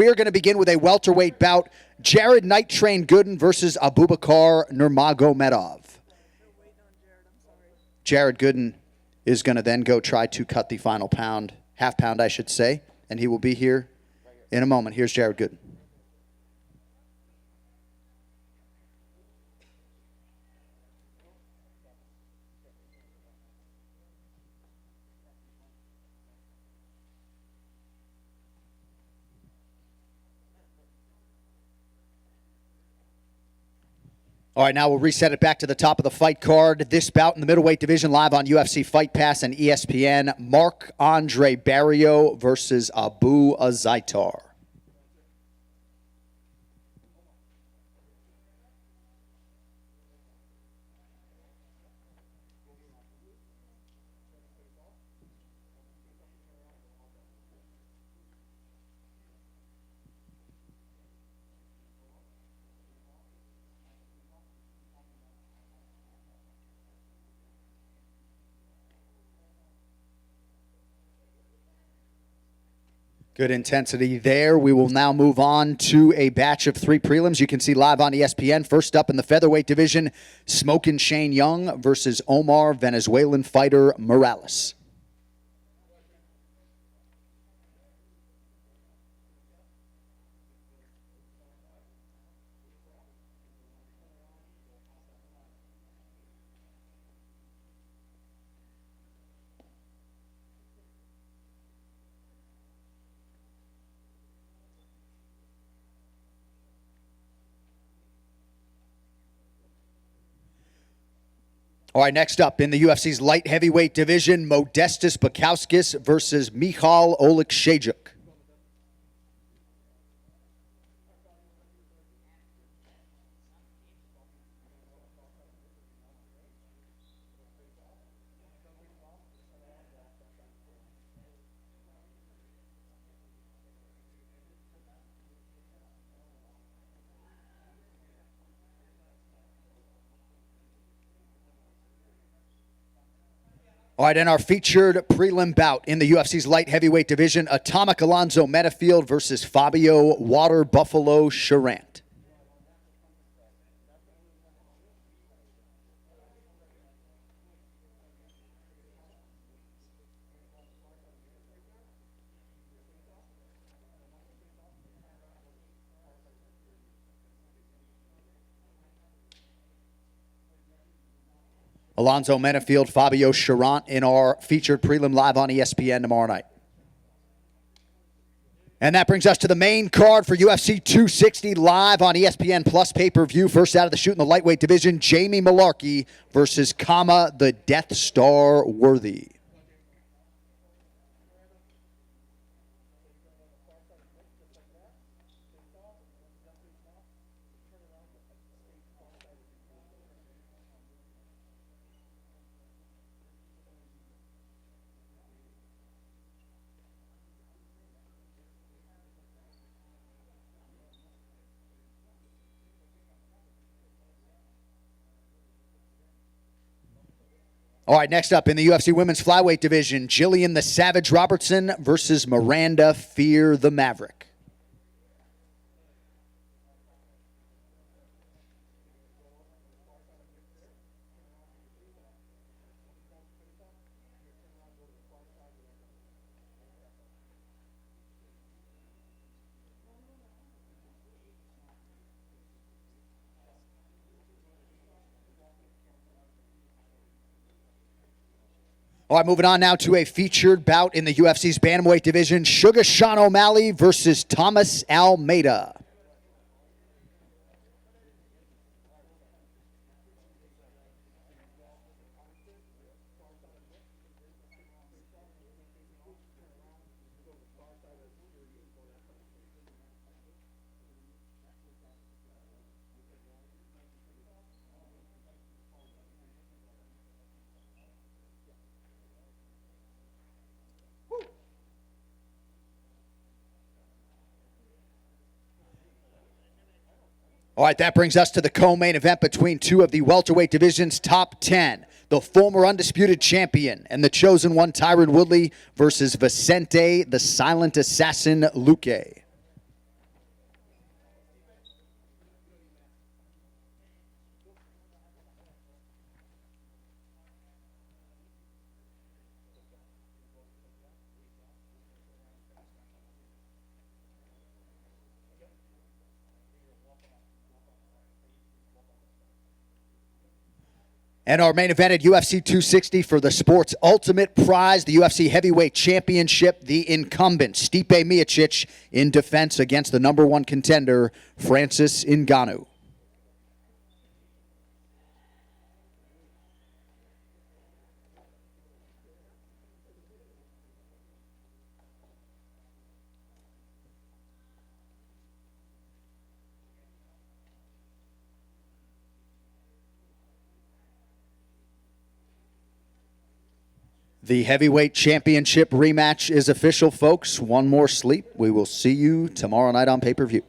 we are going to begin with a welterweight bout. Jared Night Train Gooden versus Abubakar Nurmagomedov. Jared Gooden is going to then go try to cut the final pound, half pound I should say, and he will be here in a moment. Here's Jared Gooden. All right, now we'll reset it back to the top of the fight card. This bout in the middleweight division live on UFC Fight Pass and ESPN. Marc-Andre Barriault versus Abu Azaitar. Good intensity there. We will now move on to a batch of 3 prelims you can see live on ESPN. First up in the featherweight division, Smokin' Shane Young versus Omar Venezuelan fighter Morales. All right, next up in the UFC's light heavyweight division, Modestas Bukauskas versus Michal Oleksiejczuk. All right, in our featured prelim bout in the UFC's light heavyweight division, Atomic Alonzo Metafield versus Fabio Water Buffalo Charant. Alonzo Metafield, Fabio Charant in our featured prelim live on ESPN tomorrow night. And that brings us to the main card for UFC 260 live on ESPN Plus pay-per-view. First out of the chute in the lightweight division, Jamie Mullarkey versus Kama the Death Star Worthy. All right, next up in the UFC women's flyweight division, Jillian the Savage Robertson versus Miranda Fear the Maverick. All right, moving on now to a featured bout in the UFC's bantamweight division, Sugar Sean O'Malley versus Thomas Almeida. All right, that brings us to the co-main event between two of the welterweight division's top 10. The former undisputed champion and the chosen one, Tyron Woodley, versus Vicente, the silent assassin, Luque. And our main event at UFC 260 for the sport's ultimate prize, the UFC Heavyweight Championship, the incumbent Stipe Miocic in defense against the #1 contender, Francis Ngannou. The heavyweight championship rematch is official, folks. One more sleep. We will see you tomorrow night on pay-per-view.